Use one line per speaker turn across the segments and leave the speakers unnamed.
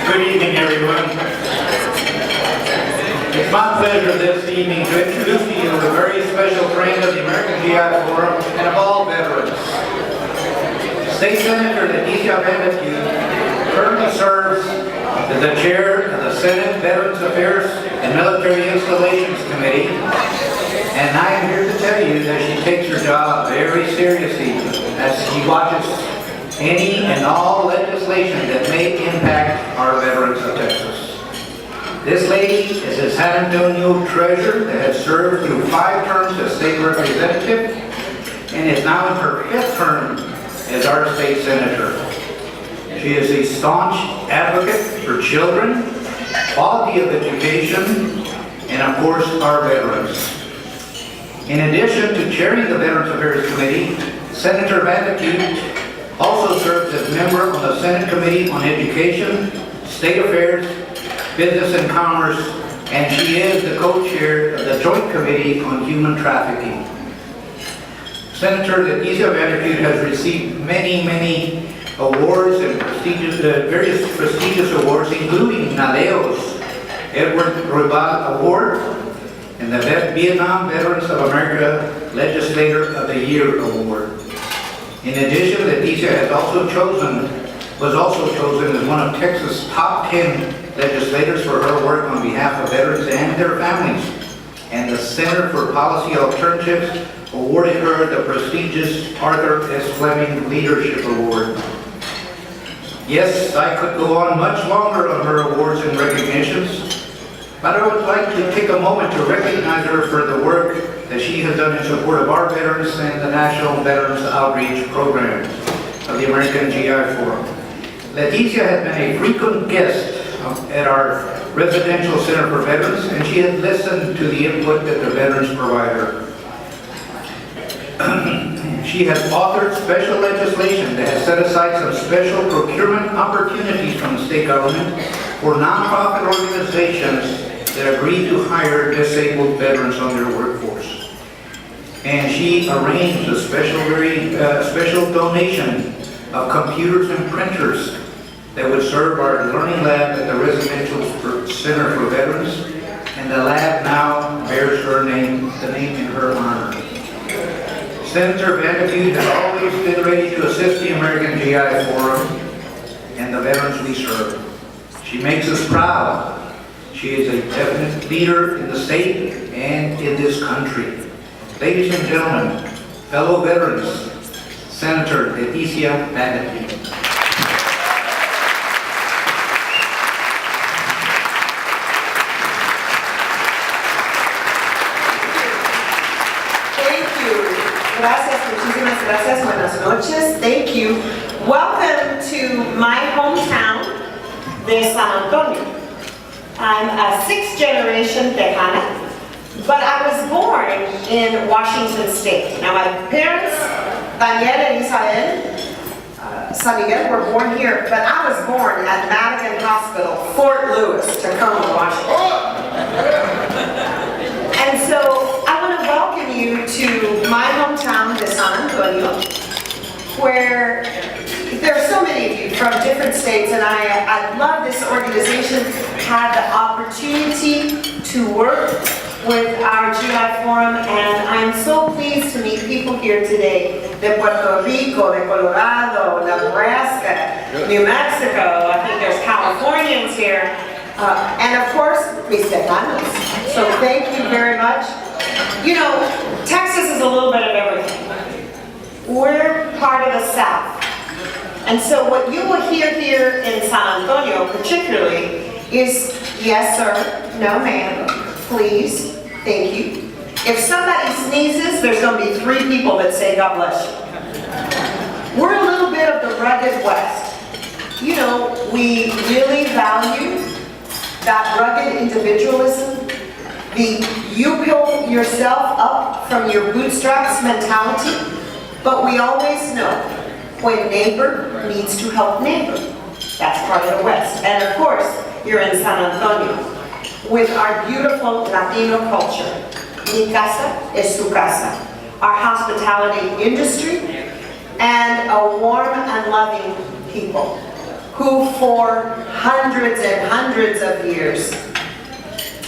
Good evening, everyone. It's my pleasure this evening to introduce to you a very special friend of the American GI Forum and of all veterans. State Senator Leticia currently serves as the chair of the Senate Veterans Affairs and Military Installations Committee, and I am here to tell you that she takes her job very seriously as she watches any and all legislation that may impact our veterans of Texas. This lady is a San Antonio treasurer that has served through 5 terms as state representative and is now in her 5th term as our state senator. She is a staunch advocate for children, quality of education, and of course our veterans. In addition to chairing the Veterans Affairs Committee, Senator Putte also serves as member on the Senate Committee on Education, State Affairs, Business and Commerce, and she is the co-chair of the Joint Committee on Human Trafficking. Senator Leticia has received many awards and various prestigious awards, including Nadeau's Edward Robat Award and the Vietnam Veterans of America Legislator of the Year Award. In addition, Leticia was also chosen as one of Texas' top 10 legislators for her work on behalf of veterans and their families. And the Center for Policy Alternatives awarded her the prestigious Arthur S. Fleming Leadership Award. Yes, I could go on much longer on her awards and recognitions, but I would like to take a moment to recognize her for the work that she has done in support of our veterans and the National Veterans Outreach Program of the American GI Forum. Leticia has been a frequent guest at our residential center for veterans, and she has listened to the input that the veterans provide her. She has authored special legislation that has set aside some special procurement opportunities from the state government for nonprofit organizations that agree to hire disabled veterans on their workforce. And she arranged a special donation of computers and printers that would serve our learning lab at the Residential Center for Veterans, and the lab now bears her name, the name in her honor. Senator Putte has always been ready to assist the American GI Forum and the veterans we serve. She makes us proud. She is a definite leader in the state and in this country. Ladies and gentlemen, fellow veterans, Senator Leticia Putte.
Gracias, muchísimas gracias, buenas noches, thank you. Welcome to my hometown de San Antonio. I'm a 6th generation Tejana, but I was born in Washington State. Now my parents, Daniel and Isabel San Miguel, were born here, but I was born at Madigan Hospital, Fort Lewis, Tacoma, Washington. And so I want to welcome you to my hometown de San Antonio, where there are so many of you from different states, and I love this organization, had the opportunity to work with our GI Forum, and I'm so pleased to meet people here today de Puerto Rico, de Colorado, Nebraska, New Mexico. I think there's Californians here. And of course, mis tejanos. So thank you very much. You know, Texas is a little bit of everything. We're part of the South. And so what you will hear here in San Antonio particularly is, yes sir, no ma'am, please, thank you. If somebody sneezes, there's going to be 3 people that say, God bless you. We're a little bit of the rugged West. You know, we really value that rugged individualism, the you pull yourself up from your bootstraps mentality, but we always know when neighbor needs to help neighbor. That's part of the West. And of course, you're in San Antonio with our beautiful Latino culture. Mi casa es tu casa. Our hospitality industry and a warm and loving people who for hundreds and hundreds of years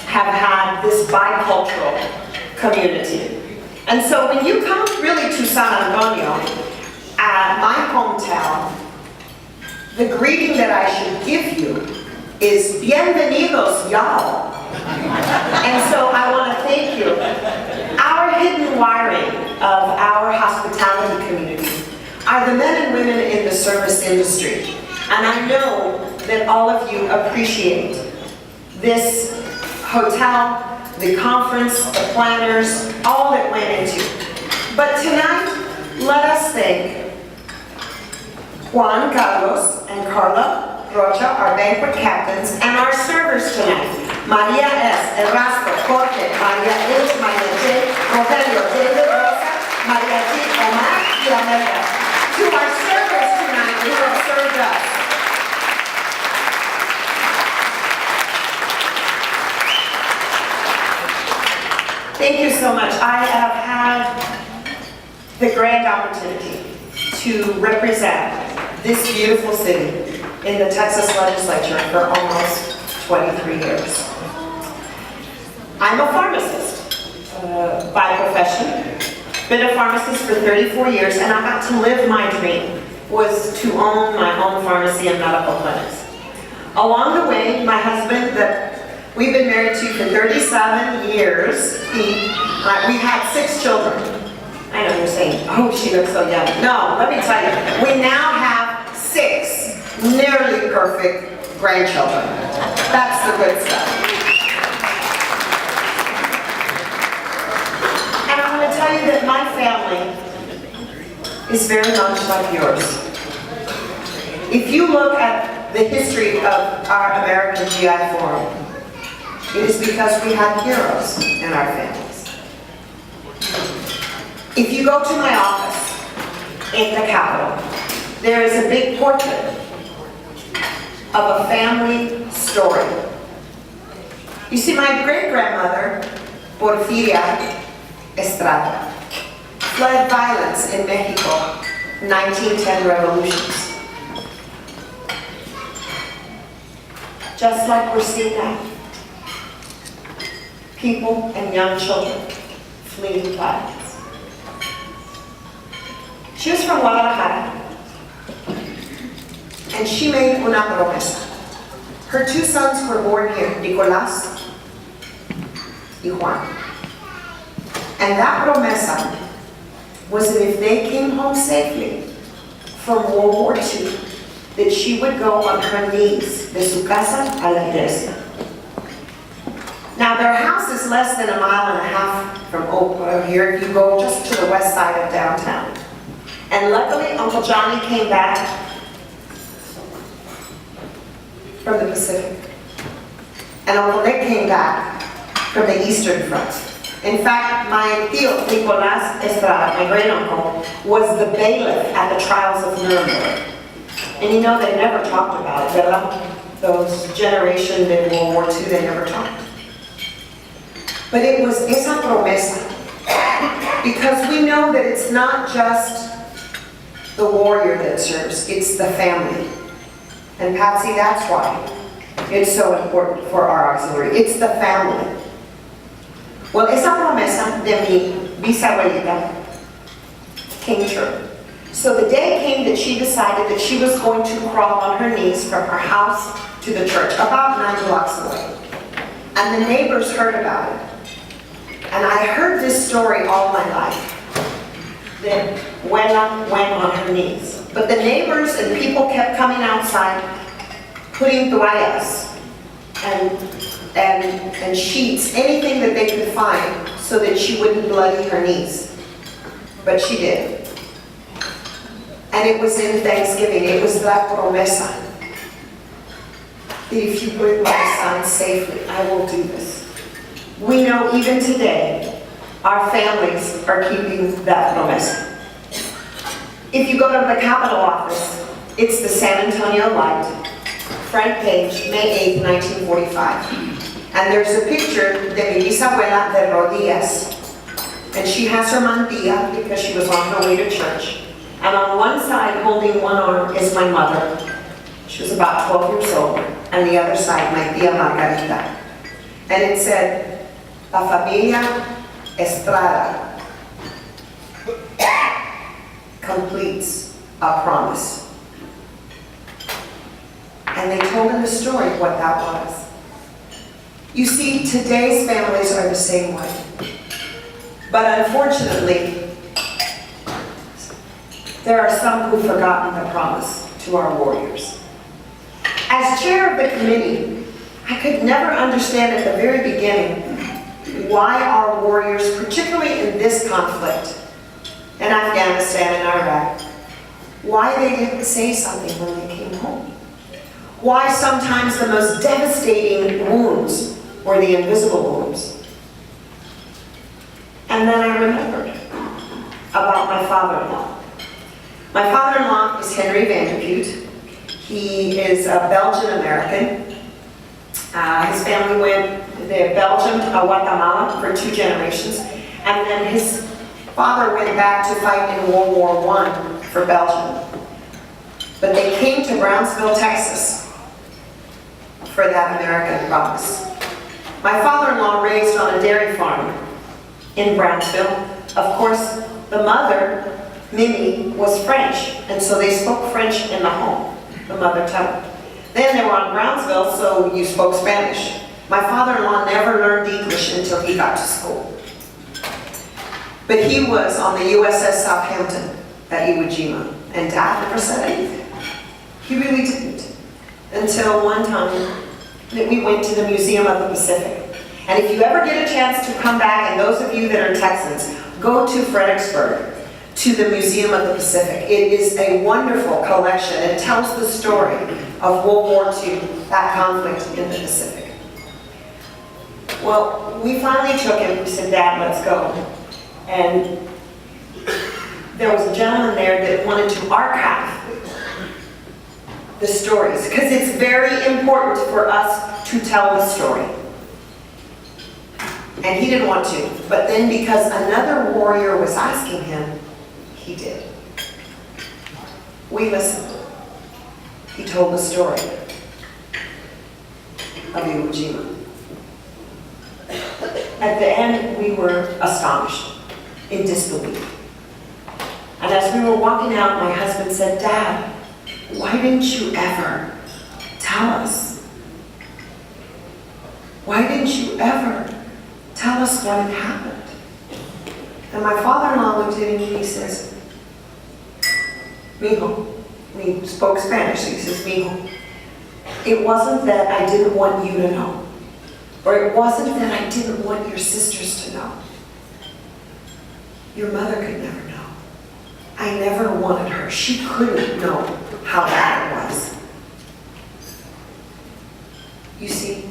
have had this bicultural community. And so when you come really to San Antonio, my hometown, the greeting that I should give you is bienvenidos, y'all. And so I want to thank you. Our hidden wiring of our hospitality community are the men and women in the service industry. And I know that all of you appreciate this hotel, the conference, the planners, all that went into. But tonight, let us thank Juan Carlos and Carla Rocha, our banquet captains, and our servers tonight. Maria S., Erasco, Putte, Maria H., Maria J., Rogelio, David Rosa, Maria G., Omar, y Amelia. To our servers tonight who have served us. Thank you so much. I have had the grand opportunity to represent this beautiful city in the Texas legislature for almost 23 years. I'm a pharmacist by profession. Been a pharmacist for 34 years, and I got to live my dream, was to own my own pharmacy and medical clinics. Along the way, my husband, that we've been married to for 37 years, we had 6 children. I know you're saying, oh, she looks so young. No, let me tell you, we now have 6 nearly perfect grandchildren. That's the good stuff. And I want to tell you that my family is very much like yours. If you look at the history of our American GI Forum, it is because we had heroes in our families. If you go to my office in the Capitol, there is a big portrait of a family story. You see, my great-grandmother, Porfiria Estrada, fled violence in Mexico, 1910 revolutions. Just like we're seeing now. People and young children fleeing violence. She was from Guadalajara, and she made una promesa. Her 2 sons were born here, Nicolás y Juan. And that promesa was that if they came home safely from World War II, that she would go on her knees de su casa a la iglesia. Now their house is less than 1.5 miles from here if you go just to the west side of downtown. And luckily Uncle Johnny came back from the Pacific. And Uncle Nick came back from the Eastern Front. In fact, my tío, Nicolás Estrada, my great uncle, was the bailiff at the trials of Nuremberg. And you know, they never talked about it, ¿verdad? Those generations in World War II, they never talked. But it was esa promesa. Because we know that it's not just the warrior that serves, it's the family. And Patsy, that's why it's so important for our auxiliary. It's the family. Well, esa promesa de mi bisabuelita came true. So the day came that she decided that she was going to crawl on her knees from her house to the church, about 9 blocks away. And the neighbors heard about it. And I heard this story all my life, that Abuela went on her knees. But the neighbors and people kept coming outside, putting toallas and sheets, anything that they could find, so that she wouldn't bloody her knees. But she did. And it was in Thanksgiving, it was la promesa. That if you bring my son safely, I will do this. We know even today, our families are keeping that promesa. If you go to the Capitol office, it's the San Antonio Light, front page, May 8, 1945. And there's a picture de mi bisabuela de rodillas. And she has her mantilla because she was on her way to church. And on one side, holding one arm, is my mother. She was about 12 years old, and the other side, my tía Margarita. And it said, La Familia Estrada completes a promise. And they told him the story of what that was. You see, today's families are the same way. But unfortunately, there are some who've forgotten the promise to our warriors. As chair of the committee, I could never understand at the very beginning why our warriors, particularly in this conflict, in Afghanistan and Iraq, why they didn't say something when they came home. Why sometimes the most devastating wounds were the invisible wounds. And then I remembered about my father-in-law. My father-in-law is Henry Van de Putte. He is a Belgian-American. His family went to Belgium, Guatemala for 2 generations. And then his father went back to fight in World War I for Belgium. But they came to Brownsville, Texas for that American promise. My father-in-law raised on a dairy farm in Brownsville. Of course, the mother, Mimi, was French, and so they spoke French in the home, the mother tongue. Then they were on Brownsville, so you spoke Spanish. My father-in-law never learned English until he got to school. But he was on the USS Southampton at Iwo Jima, and Dad never said anything. He really didn't. Until one time that we went to the Museum of the Pacific. And if you ever get a chance to come back, and those of you that are Texans, go to Fredericksburg, to the Museum of the Pacific. It is a wonderful collection. It tells the story of World War II, that conflict in the Pacific. Well, we finally took him. We said, Dad, let's go. And there was a gentleman there that wanted to archive the stories, because it's very important for us to tell the story. And he didn't want to, but then because another warrior was asking him, he did. We listened. He told the story of Iwo Jima. At the end, we were astonished, in disbelief. And as we were walking out, my husband said, Dad, why didn't you ever tell us? Why didn't you ever tell us what had happened? And my father-in-law looked at him and he says, Mijo, and he spoke Spanish, so he says, Mijo, it wasn't that I didn't want you to know, or it wasn't that I didn't want your sisters to know. Your mother could never know. I never wanted her. She couldn't know how bad it was. You see,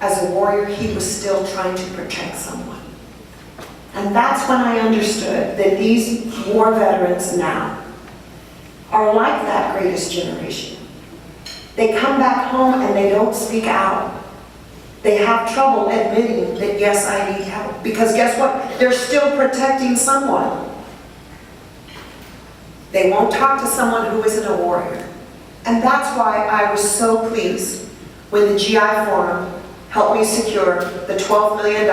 as a warrior, he was still trying to protect someone. And that's when I understood that these war veterans now are like that greatest generation. They come back home and they don't speak out. They have trouble admitting that, yes, I need help. Because guess what? They're still protecting someone. They won't talk to someone who isn't a warrior. And that's why I was so pleased when the GI Forum helped me secure the $12 million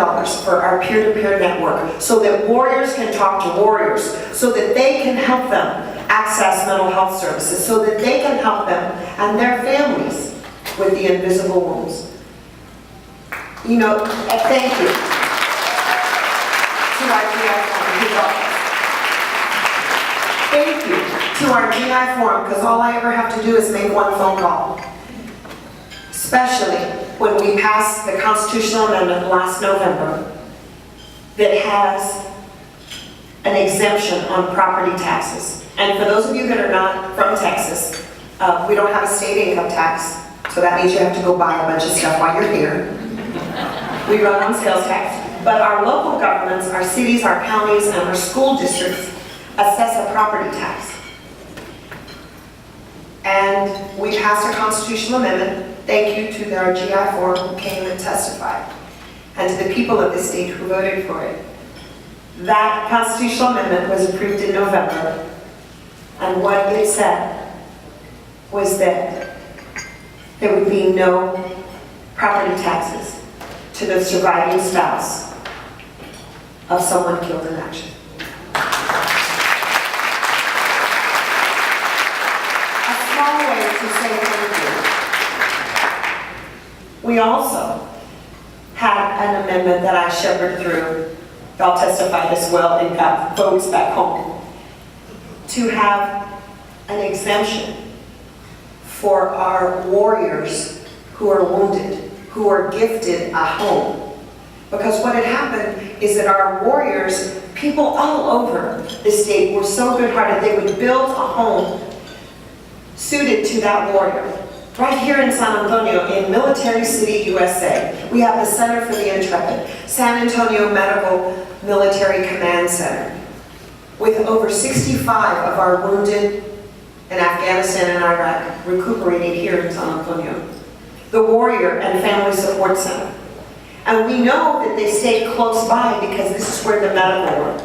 for our peer-to-peer network, so that warriors can talk to warriors, so that they can help them access mental health services, so that they can help them and their families with the invisible wounds. You know, thank you to our GI Forum. Thank you to our GI Forum, because all I ever have to do is make one phone call. Especially when we passed the constitutional amendment last November that has an exemption on property taxes. And for those of you that are not from Texas, we don't have a state income tax, so that means you have to go buy a bunch of stuff while you're here. We run on sales tax. But our local governments, our cities, our counties, and our school districts assess a property tax. And we passed a constitutional amendment. Thank you to our GI Forum who came and testified, and to the people of the state who voted for it. That constitutional amendment was approved in November, and what it said was that there would be no property taxes to the surviving spouse of someone killed in action. A small way to say thank you. We also had an amendment that I shepherded through, y'all testified as well and got votes back home, to have an exemption for our warriors who are wounded, who are gifted a home. Because what had happened is that our warriors, people all over the state were so good-hearted, they would build a home suited to that warrior. Right here in San Antonio, in Military City, USA, we have the Center for the Intrepid, San Antonio Medical Military Command Center, with over 65 of our wounded in Afghanistan and Iraq recuperating here in San Antonio. The Warrior and Family Support Center. And we know that they stayed close by because this is where the medical work.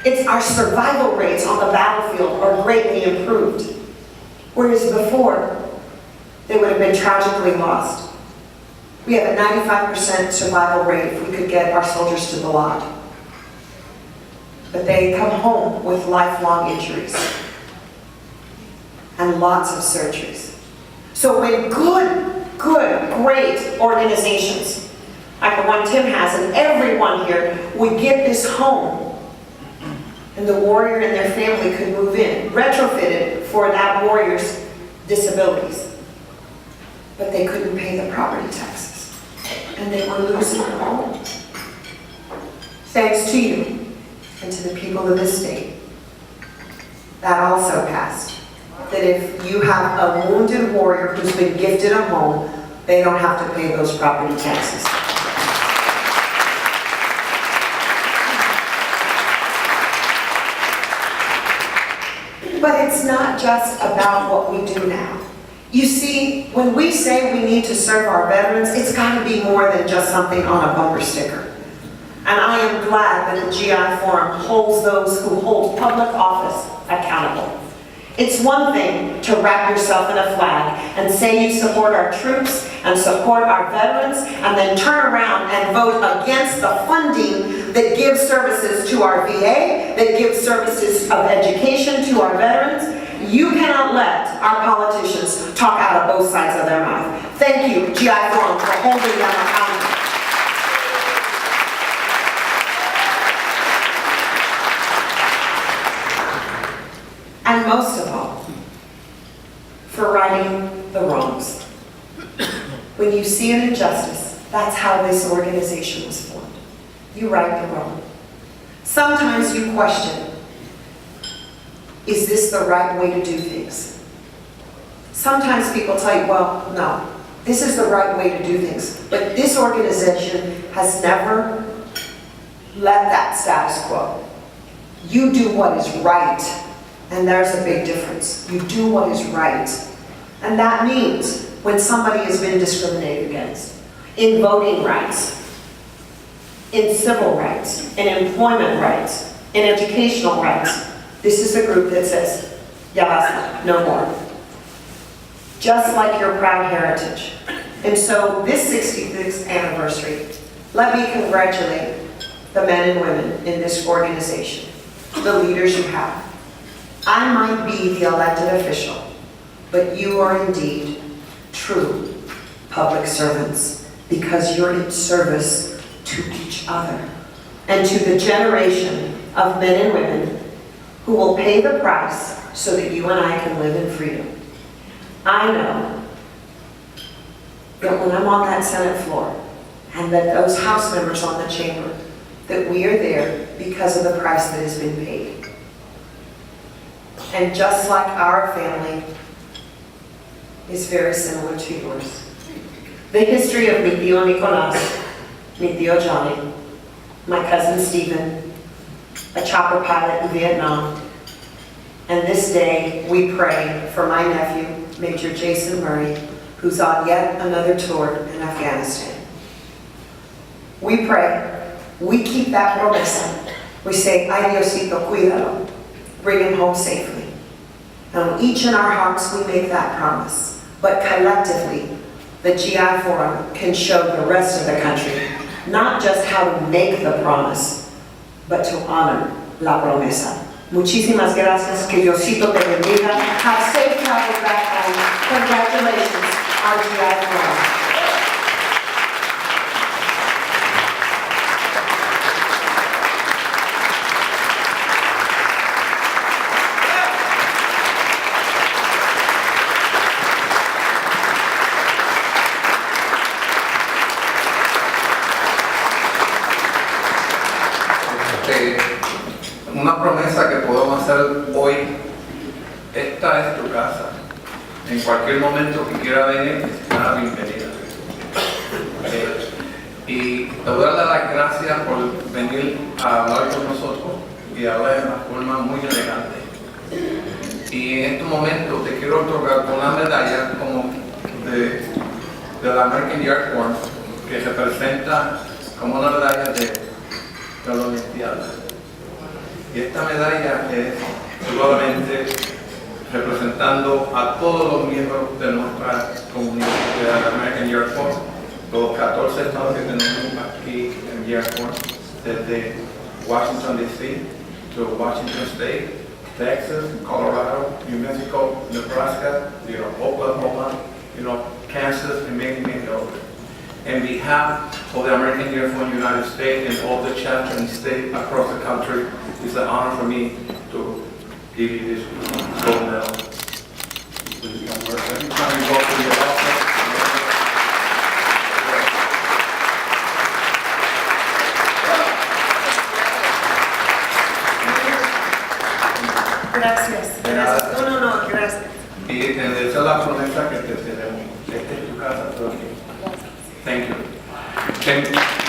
It's our survival rates on the battlefield are greatly improved. Whereas before, they would have been tragically lost. We have a 95% survival rate if we could get our soldiers to the lot. But they come home with lifelong injuries and lots of surgeries. So when great organizations, like the one Tim has, and everyone here would get this home, and the warrior and their family could move in, retrofitted for that warrior's disabilities. But they couldn't pay the property taxes, and they were losing their home. Thanks to you and to the people of this state, that also passed. That if you have a wounded warrior who's been gifted a home, they don't have to pay those property taxes. But it's not just about what we do now. You see, when we say we need to serve our veterans, it's got to be more than just something on a bumper sticker. And I am glad that the GI Forum holds those who hold public office accountable. It's one thing to wrap yourself in a flag and say you support our troops and support our veterans, and then turn around and vote against the funding that gives services to our VA, that gives services of education to our veterans. You cannot let our politicians talk out of both sides of their mouth. Thank you, GI Forum, for holding them accountable. And most of all, for righting the wrongs. When you see an injustice, that's how this organization was formed. You right the wrong. Sometimes you question, is this the right way to do things? Sometimes people tell you, well, no, this is the right way to do things. But this organization has never let that status quo. You do what is right. And there's a big difference. You do what is right. And that means when somebody has been discriminated against, in voting rights, in civil rights, in employment rights, in educational rights, this is the group that says, ya basta, no more. Just like your proud heritage. And so this 66th anniversary, let me congratulate the men and women in this organization, the leaders you have. I might be the elected official, but you are indeed true public servants because you're in service to each other and to the generation of men and women who will pay the price so that you and I can live in freedom. I know that when I'm on that Senate floor and that those House members on the chamber, that we are there because of the price that has been paid. And just like our family is very similar to yours. The history of mi tío Nicolás, mi tío Johnny, my cousin Stephen, a chopper pilot in Vietnam, and this day we pray for my nephew, Major Jason Murray, who's on yet another tour in Afghanistan. We pray, we keep that promesa. We say, ay Diosito, cuídalo. Bring him home safely. And each in our hearts we make that promise. But collectively, the GI Forum can show the rest of the country not just how to make the promise, but to honor la promesa. Muchísimas gracias, que Diosito te bendiga. Have safe travels back home. Congratulations, our GI Forum.
Una promesa que podemos hacer hoy: esta es tu casa. En cualquier momento que quiera venir, estará bienvenida. Y te voy a dar las gracias por venir a hablar con nosotros y hablar de una forma muy elegante. Y en este momento te quiero otorgar una medalla como de la American Yard Forum, que representa como una medalla de la honestidad. Y esta medalla es solamente representando a todos los miembros de nuestra comunidad de la American Yard Forum, los 14 estados que tenemos aquí en Yard Forum, desde Washington DC to Washington State, Texas, Colorado, New Mexico, Nebraska, Oklahoma, Kansas, and many, many others. On behalf of the American Yard Forum United States and all the chapters and states across the country, it's an honor for me to give you this gold medal. Please come forward. Every time you go to your office,
Gracias. Gracias. No, gracias.
y esa es la promesa que te tenemos. Esta es tu casa, todo aquí. Thank you.